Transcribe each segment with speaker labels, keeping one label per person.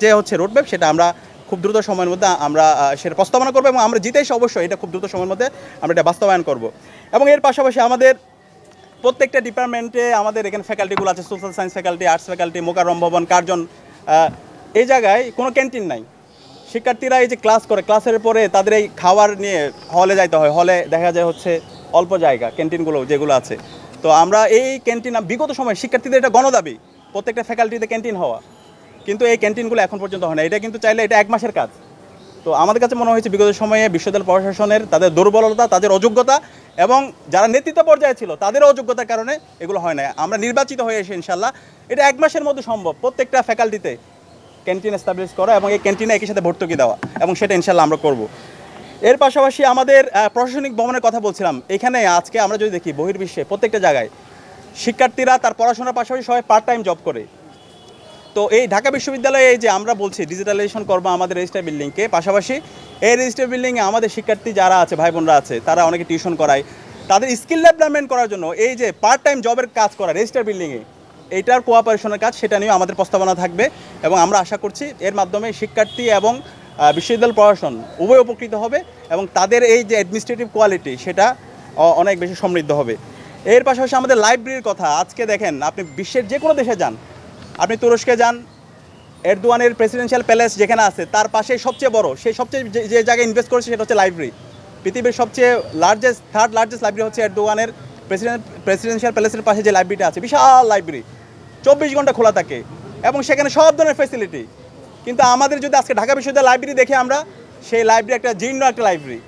Speaker 1: যে হচ্ছে রোডম্যাপ সেটা আমরা খুব দ্রুত সময়ের মধ্যে আমরা সেটা প্রস্তাবনা করবো এবং আমরা জিতে এসে অবশ্যই এটা খুব দ্রুত সময়ের মধ্যে আমরা এটা বাস্তবায়ন করব। এবং এর পাশাপাশি আমাদের প্রত্যেকটা ডিপার্টমেন্টে আমাদের এখানে ফ্যাকাল্টিগুলো আছে, social science faculty, arts faculty, Mokarram Bhaban, Curzon, এই জায়গায় কোনো ক্যান্টিন নাই। শিক্ষার্থীরা এই যে ক্লাস করে, ক্লাসের পরে তাদের এই খাবার নিয়ে হলে যাইতে হয়, হলে দেখা যায় হচ্ছে অল্প জায়গা ক্যান্টিনগুলো যেগুলো আছে। তো আমরা এই ক্যান্টিন বিগত সময় শিক্ষার্থীদের এটা গণদাবি প্রত্যেকটা ফ্যাকাল্টিতে ক্যান্টিন হওয়া, কিন্তু এই ক্যান্টিনগুলো এখন পর্যন্ত হয় না। এটা কিন্তু চাইলে এটা 1 মাসের কাজ। তো আমাদের কাছে মনে হয়েছে বিগত সময়ে বিশ্ববিদ্যালয় প্রশাসনের তাদের দুর্বলতা, তাদের অযোগ্যতা এবং যারা নেতৃত্ব পর্যায়ে ছিল তাদেরও অযোগ্যতার কারণে এগুলো হয় না। আমরা নির্বাচিত হয়ে এসে ইনশাল্লাহ এটা 1 মাসের মধ্যে সম্ভব প্রত্যেকটা ফ্যাকাল্টিতে ক্যান্টিন এস্টাবলিশ করা এবং এই ক্যান্টিনে একই সাথে ভর্তুকি দেওয়া, এবং সেটা ইনশাল্লাহ আমরা করব। এর পাশাপাশি আমাদের প্রশাসনিক ভবনের কথা বলছিলাম, এখানে আজকে আমরা যদি দেখি বহির্বিশ্বে প্রত্যেকটা জায়গায় শিক্ষার্থীরা তার পড়াশোনার পাশাপাশি সবাই পার্ট টাইম জব করে। তো এই ঢাকা বিশ্ববিদ্যালয়ে এই যে আমরা বলছি ডিজিটালাইজেশন করবো আমাদের রেজিস্টার বিল্ডিংকে, পাশাপাশি এই রেজিস্টার বিল্ডিংয়ে আমাদের শিক্ষার্থী যারা আছে, ভাই বোনরা আছে, তারা অনেকে টিউশন করায়, তাদের স্কিল ডেভেলপমেন্ট করার জন্য এই যে পার্ট টাইম জবের কাজ করা রেজিস্টার বিল্ডিংয়ে, এইটার কোঅপারেশনের কাজ সেটা নিয়েও আমাদের প্রস্তাবনা থাকবে। এবং আমরা আশা করছি এর মাধ্যমে শিক্ষার্থী এবং বিশ্ববিদ্যালয় প্রশাসন উভয় উপকৃত হবে এবং তাদের এই যে অ্যাডমিনিস্ট্রেটিভ কোয়ালিটি সেটা অনেক বেশি সমৃদ্ধ হবে। এর পাশাপাশি আমাদের লাইব্রেরির কথা, আজকে দেখেন আপনি বিশ্বের যে কোনো দেশে যান, আপনি তুরস্কে যান, এরদোয়ানের প্রেসিডেন্সিয়াল প্যালেস যেখানে আছে তার পাশে সবচেয়ে বড়, সেই সবচেয়ে যে জায়গায় ইনভেস্ট করেছে সেটা হচ্ছে লাইব্রেরি। পৃথিবীর সবচেয়ে থার্ড লার্জেস্ট লাইব্রেরি হচ্ছে এরদোয়ানের প্রেসিডেন্সিয়াল প্যালেসের পাশে যে লাইব্রেরিটা আছে, বিশাল লাইব্রেরি, 24 ঘন্টা খোলা থাকে এবং সেখানে সব ধরনের ফ্যাসিলিটি। কিন্তু আমাদের যদি আজকে ঢাকা বিশ্ববিদ্যালয় লাইব্রেরি দেখে আমরা, সেই লাইব্রেরি একটা জীর্ণ একটা লাইব্রেরি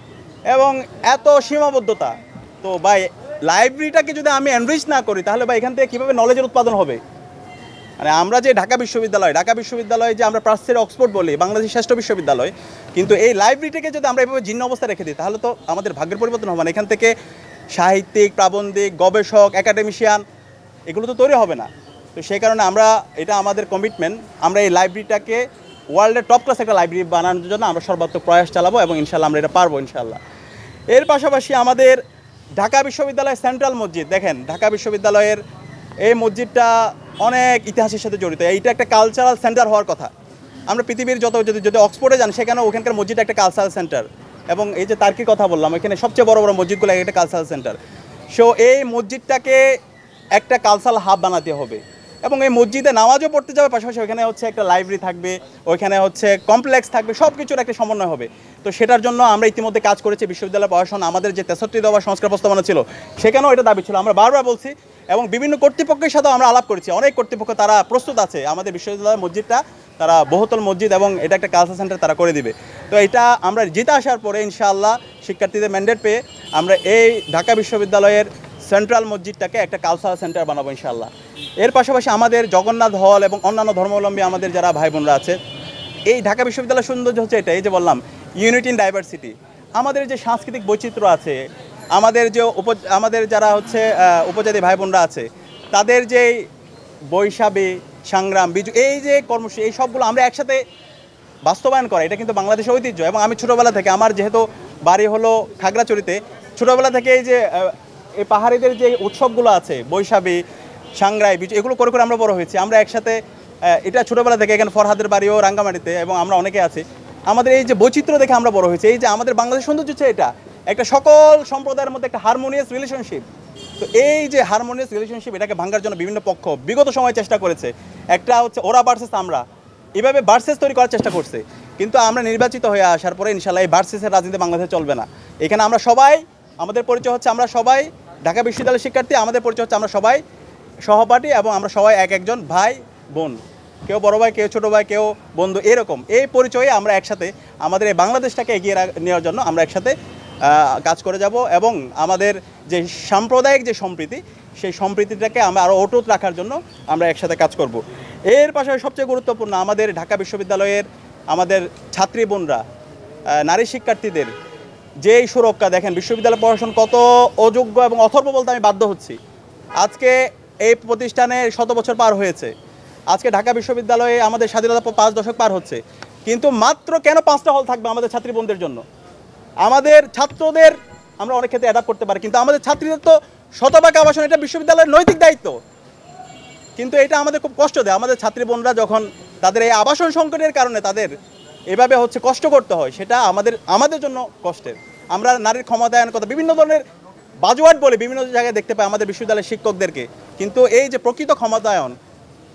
Speaker 1: এবং এত সীমাবদ্ধতা। তো ভাই লাইব্রেরিটাকে যদি আমি এনরিচ না করি তাহলে ভাই এখান থেকে কীভাবে নলেজের উৎপাদন হবে? মানে আমরা যে ঢাকা বিশ্ববিদ্যালয় যে আমরা প্রাচ্যের অক্সফোর্ড বলি, বাংলাদেশের শ্রেষ্ঠ বিশ্ববিদ্যালয়, কিন্তু এই লাইব্রেরিটাকে যদি আমরা এভাবে জীর্ণ অবস্থায় রেখে দিই তাহলে তো আমাদের ভাগ্যের পরিবর্তন হবে না। এখান থেকে সাহিত্যিক, প্রাবন্ধিক, গবেষক, একাডেমিশিয়ান এগুলো তো তৈরি হবে না। তো সেই কারণে আমরা, এটা আমাদের কমিটমেন্ট, আমরা এই লাইব্রেরিটাকে ওয়ার্ল্ডের টপ ক্লাস একটা লাইব্রেরি বানানোর জন্য আমরা সর্বাত্মক প্রয়াস চালাবো এবং ইনশাল্লাহ আমরা এটা পারবো ইনশাল্লাহ। এর পাশাপাশি আমাদের ঢাকা বিশ্ববিদ্যালয়ের সেন্ট্রাল মসজিদ, দেখেন ঢাকা বিশ্ববিদ্যালয়ের এই মসজিদটা অনেক ইতিহাসের সাথে জড়িত। এইটা একটা কালচারাল সেন্টার হওয়ার কথা। আমরা পৃথিবীর যদি অক্সফোর্ডে যান সেখানে ওখানকার মসজিদটা একটা কালচারাল সেন্টার, এবং এই যে তার্কির কথা বললাম এখানে সবচেয়ে বড় বড় মসজিদগুলো একটা কালচারাল সেন্টার। সো এই মসজিদটাকে একটা কালচারাল হাব বানাতে হবে এবং এই মসজিদে নামাজও পড়তে যাবে, পাশাপাশি ওইখানে হচ্ছে একটা লাইব্রেরি থাকবে, ওইখানে হচ্ছে কমপ্লেক্স থাকবে, সব কিছুর একটা সমন্বয় হবে। তো সেটার জন্য আমরা ইতিমধ্যে কাজ করেছি। বিশ্ববিদ্যালয় প্রশাসন আমাদের যে 63 দফা সংস্কার প্রস্তাবনা ছিল সেখানেও এটা দাবি ছিল, আমরা বারবার বলছি এবং বিভিন্ন কর্তৃপক্ষের সাথেও আমরা আলাপ করেছি। অনেক কর্তৃপক্ষ তারা প্রস্তুত আছে আমাদের বিশ্ববিদ্যালয়ের মসজিদটা, তারা বহুতল মসজিদ এবং এটা একটা কালচার সেন্টার তারা করে দিবে। তো এটা আমরা জিতে আসার পরে ইনশাআল্লাহ শিক্ষার্থীদের ম্যান্ডেট পেয়ে আমরা এই ঢাকা বিশ্ববিদ্যালয়ের সেন্ট্রাল মসজিদটাকে একটা কালচারাল সেন্টার বানাবো ইনশাআল্লাহ। এর পাশাপাশি আমাদের জগন্নাথ হল এবং অন্যান্য ধর্মাবলম্বী আমাদের যারা ভাই বোনরা আছে, এই ঢাকা বিশ্ববিদ্যালয়ের সৌন্দর্য হচ্ছে এটা, এই যে বললাম ইউনিটি ইন ডাইভার্সিটি। আমাদের যে সাংস্কৃতিক বৈচিত্র্য আছে, আমাদের যারা হচ্ছে উপজাতি ভাই বোনরা আছে, তাদের যে বৈশাখী, সংগ্রাম, বিজু, এই যে কর্মসূচি, এই সবগুলো আমরা একসাথে বাস্তবায়ন করা, এটা কিন্তু বাংলাদেশের ঐতিহ্য। এবং আমি ছোটোবেলা থেকে, আমার যেহেতু বাড়ি হলো খাগড়াছড়িতে, ছোটোবেলা থেকে এই যে এই পাহাড়িদের যে উৎসবগুলো আছে, বৈশাখী, সাংগ্রাই, বিজু, এগুলো করে করে আমরা বড় হয়েছি। আমরা একসাথে, এটা ছোটোবেলা থেকে, এখানে ফরহাদের বাড়িও রাঙ্গামাটিতে এবং আমরা অনেকে আছি, আমাদের এই যে বৈচিত্র্য দেখে আমরা বড় হয়েছি। এই যে আমাদের বাংলাদেশের সৌন্দর্য হচ্ছে এটা একটা সকল সম্প্রদায়ের মধ্যে একটা হারমোনিয়াস রিলেশনশিপ। তো এই যে হারমোনিয়াস রিলেশনশিপ, এটাকে ভাঙার জন্য বিভিন্ন পক্ষ বিগত সময় চেষ্টা করেছে। একটা হচ্ছে ওরা ভার্সেস আমরা, এভাবে ভার্সেস তৈরি করার চেষ্টা করছে, কিন্তু আমরা নির্বাচিত হয়ে আসার পরে ইনশাল্লাহ এই ভার্সেসের রাজনীতি বাংলাদেশে চলবে না। এখানে আমরা সবাই, আমাদের পরিচয় হচ্ছে আমরা সবাই ঢাকা বিশ্ববিদ্যালয়ের শিক্ষার্থী, আমাদের পরিচয় হচ্ছে আমরা সবাই সহপাঠী এবং আমরা সবাই এক একজন ভাই বোন, কেউ বড় ভাই, কেউ ছোটো ভাই, কেউ বন্ধু, এরকম এই পরিচয়ে আমরা একসাথে আমাদের এই বাংলাদেশটাকে এগিয়ে নেওয়ার জন্য আমরা একসাথে কাজ করে যাব এবং আমাদের যে সাম্প্রদায়িক যে সম্প্রীতি, সেই সম্প্রীতিটাকে আমরা আরও অটুট রাখার জন্য আমরা একসাথে কাজ করব। এর পাশাপাশি সবচেয়ে গুরুত্বপূর্ণ আমাদের ঢাকা বিশ্ববিদ্যালয়ের আমাদের ছাত্রী বোনরা, নারী শিক্ষার্থীদের যেই সুরক্ষা, দেখেন বিশ্ববিদ্যালয় প্রশাসন কত অযোগ্য এবং অথর্ব বলতে আমি বাধ্য হচ্ছি। আজকে এই প্রতিষ্ঠানে 100 বছর পার হয়েছে, আজকে ঢাকা বিশ্ববিদ্যালয়ে আমাদের স্বাধীনতা 5 দশক পার হচ্ছে, কিন্তু মাত্র কেন 5টা হল থাকবে আমাদের ছাত্রী বোনদের জন্য? আমাদের ছাত্রদের আমরা অনেক ক্ষেত্রে অ্যাডাপ্ট করতে পারি, কিন্তু আমাদের ছাত্রীদের তো শতভাগ আবাসন, এটা বিশ্ববিদ্যালয়ের নৈতিক দায়িত্ব। কিন্তু এটা আমাদের খুব কষ্ট দেয়। আমাদের ছাত্রী বোনরা যখন তাদের এই আবাসন সংকটের কারণে তাদের এভাবে হচ্ছে কষ্ট করতে হয়, সেটা আমাদের জন্য কষ্টের। আমরা নারীর ক্ষমতায়নের কথা বিভিন্ন ধরনের বাজওয়ার্ড বলে বিভিন্ন জায়গায় দেখতে পাই আমাদের বিশ্ববিদ্যালয়ের শিক্ষকদেরকে, কিন্তু এই যে প্রকৃত ক্ষমতায়ন,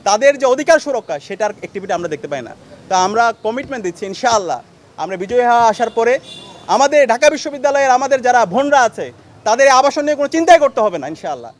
Speaker 1: তাদের যে অধিকার সুরক্ষা, সেটার অ্যাক্টিভিটি আমরা দেখতে পাই না। তা আমরা কমিটমেন্ট দিচ্ছি ইনশাআল্লাহ আমরা বিজয়ী হয়ে আসার পরে আমাদের ঢাকা বিশ্ববিদ্যালয়ের আমাদের যারা বোনরা আছে তাদের এই আবাসন নিয়ে কোনো চিন্তাই করতে হবে না ইনশাআল্লাহ।